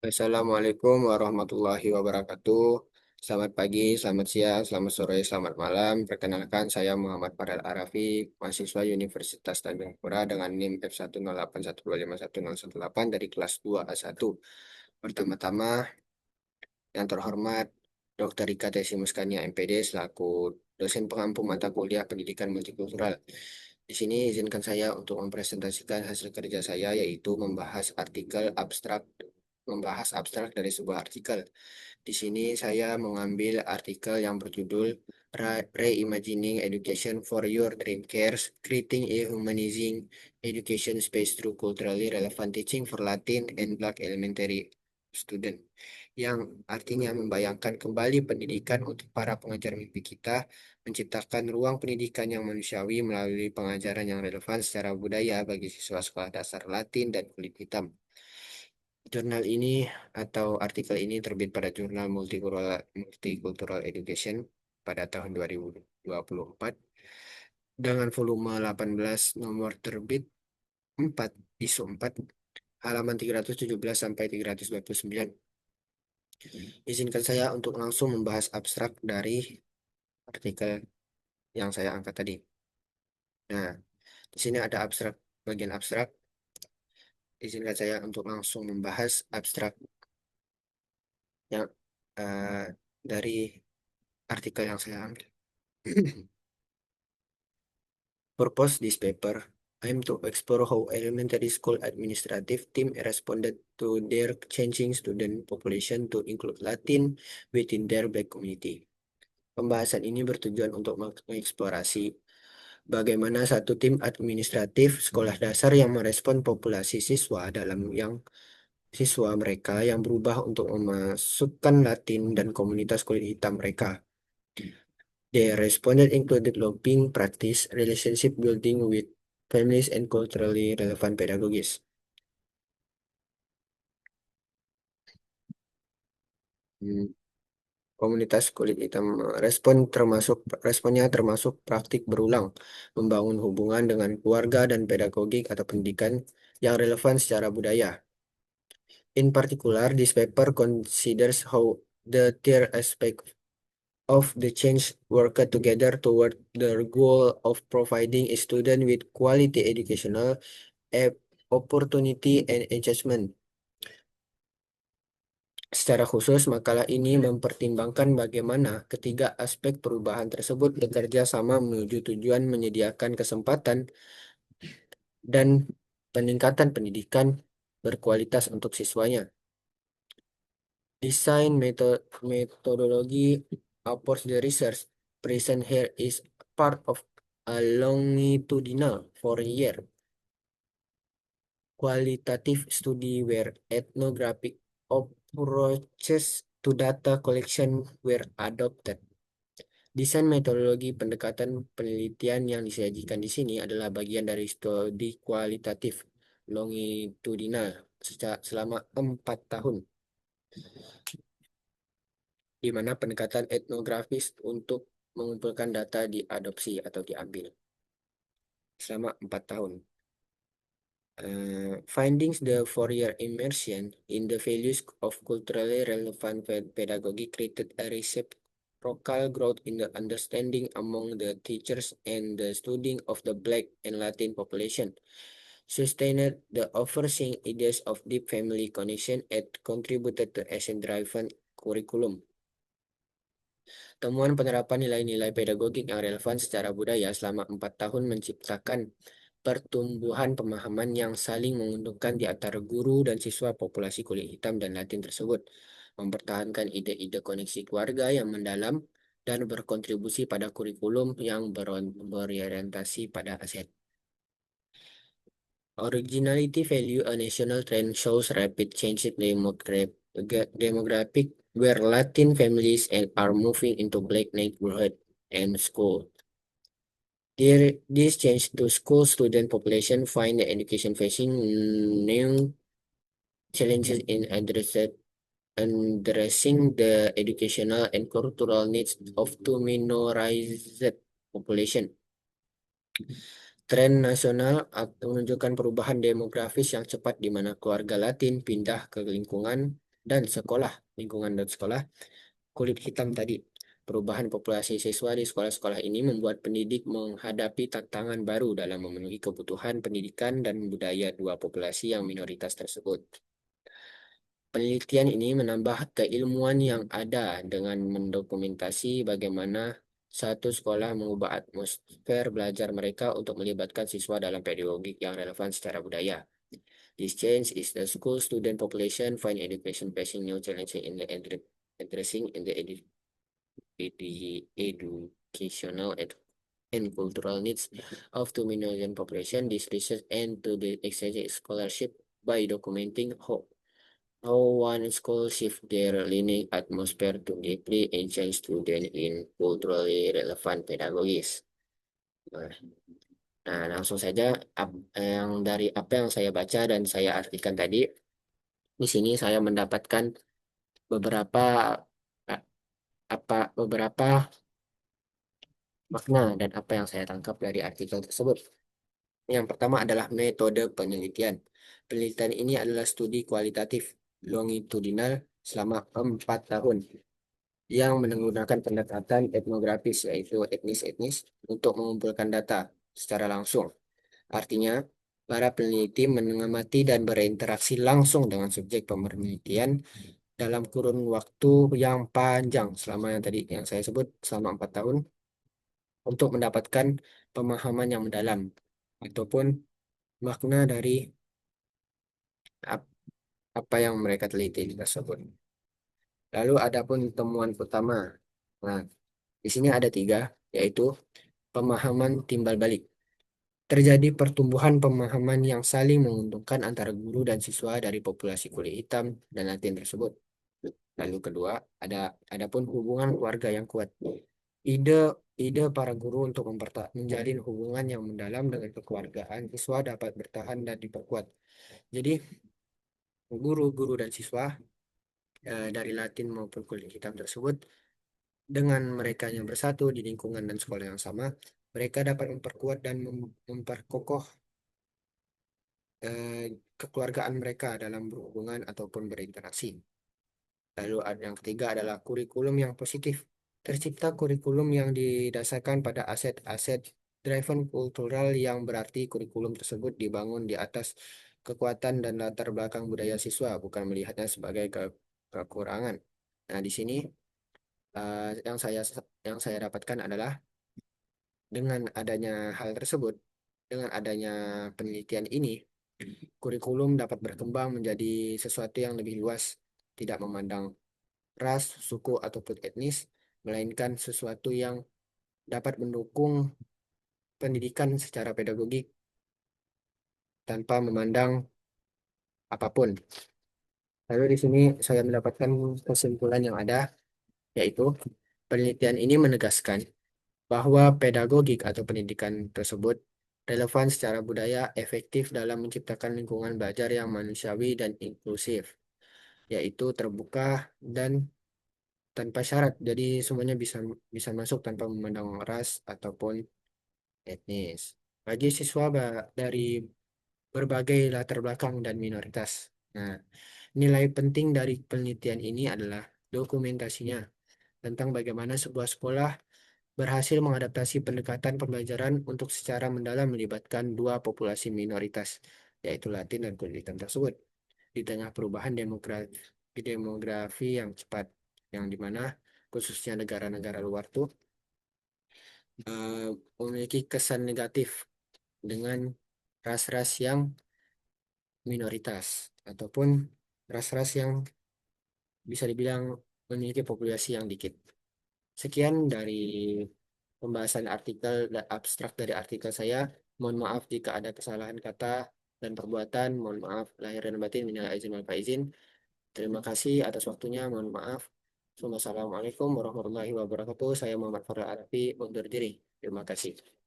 Assalamualaikum warahmatullahi wabarakatuh. Selamat pagi, selamat siang, selamat sore, selamat malam. Perkenalkan, saya Muhammad Farel Arafi, mahasiswa Universitas Tanjung Pura dengan NIM F108125118 dari kelas 2A1. Pertama-tama, yang terhormat Dr. Rika Tesi Muskania MPD selaku dosen pengampu mata kuliah Pendidikan Multikultural. Di sini izinkan saya untuk mempresentasikan hasil kerja saya yaitu membahas abstrak dari sebuah artikel. Di sini saya mengambil artikel yang berjudul Reimagining Education for Your Dream Cares, Creating a Humanizing Education Space Through Culturally Relevant Teaching for Latin and Black Elementary Student, yang artinya membayangkan kembali pendidikan untuk para pengajar mimpi kita, menciptakan ruang pendidikan yang manusiawi melalui pengajaran yang relevan secara budaya bagi siswa sekolah dasar Latin dan kulit hitam. Jurnal ini atau artikel ini terbit pada Jurnal Multicultural Education pada tahun 2024 dengan volume 18 nomor terbit 4 isu 4 halaman 317 sampai 329. Izinkan saya untuk langsung membahas abstrak dari artikel yang saya angkat tadi. Nah, di sini ada bagian abstrak. Izinkan saya untuk langsung membahas abstrak yang eh, dari artikel yang saya ambil. Purpose this paper aim to explore how elementary school administrative team responded to their changing student population to include Latin within their Black community. Pembahasan ini bertujuan untuk mengeksplorasi bagaimana satu tim administratif sekolah dasar yang merespon populasi siswa mereka yang berubah untuk memasukkan Latin dan komunitas kulit hitam mereka. Their responded included lobbying practice, relationship building with families, and culturally relevant pedagogies. Hmm, Komunitas kulit hitam responnya termasuk praktik berulang, membangun hubungan dengan keluarga dan pedagogik atau pendidikan yang relevan secara budaya. In particular, this paper considers how the tier aspect of the change work together toward the goal of providing a student with quality educational opportunity and engagement. Secara khusus, makalah ini mempertimbangkan bagaimana ketiga aspek perubahan tersebut bekerja sama menuju tujuan menyediakan kesempatan dan peningkatan pendidikan berkualitas untuk siswanya. Design methodology approach the research present here is part of a longitudinal 4-year qualitative study where ethnographic approaches to data collection were adopted. Desain metodologi pendekatan penelitian yang disajikan di sini adalah bagian dari studi kualitatif longitudinal selama 4 tahun, di mana pendekatan etnografis untuk mengumpulkan data diadopsi atau diambil selama 4 tahun. Findings the four-year immersion in the values of culturally relevant pedagogy created a reciprocal growth in the understanding among the teachers and the students of the Black and Latin population, sustained the overseeing ideas of deep family connection and contributed to essence-driven curriculum. Temuan penerapan nilai-nilai pedagogik yang relevan secara budaya selama 4 tahun menciptakan pertumbuhan pemahaman yang saling menguntungkan di antara guru dan siswa populasi kulit hitam dan Latin tersebut, mempertahankan ide-ide koneksi keluarga yang mendalam, dan berkontribusi pada kurikulum yang berorientasi pada aset. Originality value a national trend shows rapid change in demographic where Latin families are moving into Black neighborhood and school. This change to school student population find the education facing new challenges in addressing the educational and cultural needs of two minorized population. Tren nasional menunjukkan perubahan demografis yang cepat di mana keluarga Latin pindah ke lingkungan dan sekolah, lingkungan dan sekolah kulit hitam tadi. Perubahan populasi siswa di sekolah-sekolah ini membuat pendidik menghadapi tantangan baru dalam memenuhi kebutuhan pendidikan dan budaya dua populasi yang minoritas tersebut. Penelitian ini menambah keilmuan yang ada dengan mendokumentasi bagaimana satu sekolah mengubah atmosfer belajar mereka untuk melibatkan siswa dalam pedagogik yang relevan secara budaya. This change is the school student population find education facing new challenges in the addressing in the educational and cultural needs of 2 million population. This research and to the exchange scholarship by documenting how one school shift their learning atmosphere to deeply engage student in culturally relevant pedagogis. Nah, langsung saja yang dari apa yang saya baca dan saya artikan tadi, di sini saya mendapatkan beberapa a- beberapa makna dan apa yang saya tangkap dari artikel tersebut. Yang pertama adalah metode penelitian. Penelitian ini adalah studi kualitatif longitudinal selama 4 tahun yang menggunakan pendekatan etnografis yaitu etnis-etnis untuk mengumpulkan data secara langsung. Artinya, para peneliti mengamati dan berinteraksi langsung dengan subjek penelitian dalam kurun waktu yang panjang selama yang tadi yang saya sebut selama 4 tahun untuk mendapatkan pemahaman yang mendalam ataupun makna dari ap- apa yang mereka teliti tersebut. Lalu adapun temuan utama. Nah, di sini ada 3, yaitu pemahaman timbal balik. Terjadi pertumbuhan pemahaman yang saling menguntungkan antara guru dan siswa dari populasi kulit hitam dan Latin tersebut. Lalu kedua, adapun hubungan keluarga yang kuat. Ide ide para guru untuk menjalin hubungan yang mendalam dengan kekeluargaan siswa dapat bertahan dan diperkuat. Jadi, guru-guru dan siswa dari Latin maupun kulit hitam tersebut dengan mereka yang bersatu di lingkungan dan sekolah yang sama, mereka dapat memperkuat dan memperkokoh eh, kekeluargaan mereka dalam berhubungan ataupun berinteraksi. Lalu ada yang ketiga adalah kurikulum yang positif. Tercipta kurikulum yang didasarkan pada aset-aset driven kultural yang berarti kurikulum tersebut dibangun di atas kekuatan dan latar belakang budaya siswa, bukan melihatnya sebagai kekurangan. Nah, di sini yang saya dapatkan adalah dengan adanya hal tersebut, dengan adanya penelitian ini, kurikulum dapat berkembang menjadi sesuatu yang lebih luas, tidak memandang ras, suku, ataupun etnis, melainkan sesuatu yang dapat mendukung pendidikan secara pedagogik tanpa memandang apapun. Lalu di sini saya mendapatkan kesimpulan yang ada, yaitu penelitian ini menegaskan bahwa pedagogik atau pendidikan tersebut relevan secara budaya, efektif dalam menciptakan lingkungan belajar yang manusiawi dan inklusif, yaitu terbuka dan tanpa syarat. Jadi semuanya bisa bisa masuk tanpa memandang ras ataupun etnis. Bagi siswa dari berbagai latar belakang dan minoritas. Nah, nilai penting dari penelitian ini adalah dokumentasinya tentang bagaimana sebuah sekolah berhasil mengadaptasi pendekatan pembelajaran untuk secara mendalam melibatkan dua populasi minoritas, yaitu Latin dan kulit hitam tersebut, di tengah perubahan demografi yang cepat, yang dimana khususnya negara-negara luar tuh eh, memiliki kesan negatif dengan ras-ras yang minoritas ataupun ras-ras yang bisa dibilang memiliki populasi yang dikit. Sekian dari pembahasan artikel dan abstrak dari artikel saya. Mohon maaf jika ada kesalahan kata dan perbuatan. Mohon maaf lahir dan batin minal aizin wal faizin. Terima kasih atas waktunya. Mohon maaf. Wassalamualaikum warahmatullahi wabarakatuh. Saya Muhammad Farah Arafi undur diri. Terima kasih.